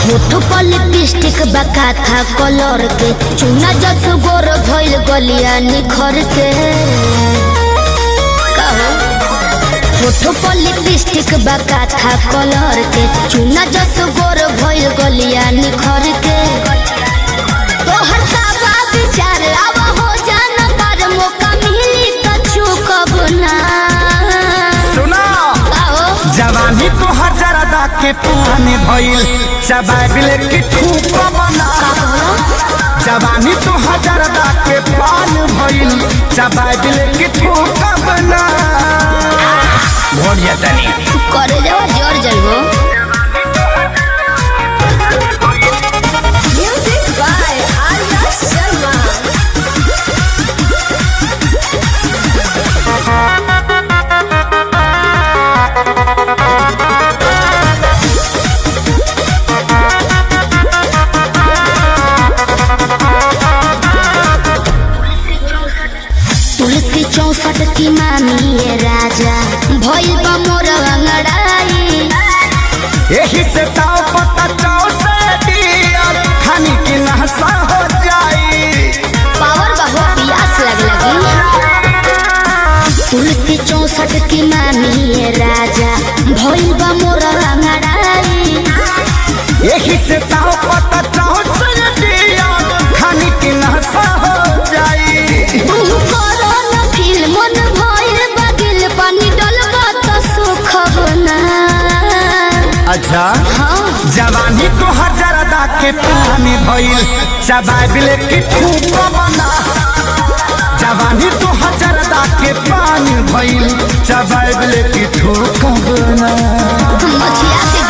होठ पर लिपस्टिक बका था कलर के चुना जस गोर भइल गलिया निखर के होठ पर लिपस्टिक बका था कलर के चुना जस गोर भइल गलिया निखर के तोहर सावा विचार आवा हो जाना पर मौका मिली त चुकब ना सुना जवानी तो हजारदा के पानी भइल चबाबिल की ठूक बना जवानी तो हजारदा के पान भइल चबाबिल की ठूक बना बढ़िया तनी करे जाओ जोर जइबो म्यूजिक बाय आर्या शर्मा तुलसी 64 की मामी ये राजा भइल बा मोर अंगड़ाई यही से ताव पता चाव से दिया खानी की नहसा हो जाई पावर बहु प्यास लगी तुलसी 64 की मामी ये राजा भइल बा मोर अंगड़ाई यही से ताव पता चाव से दिया खानी की नहसा हो जाई मन भइल बगिल पानी डलबा त सुख बना अच्छा हाँ जवानी तो हजारदा के पानी भइल चबाबिल की ठूक बना जवानी तो हजारदा के पानी भइल चबाबिल की ठूक बना मछिया के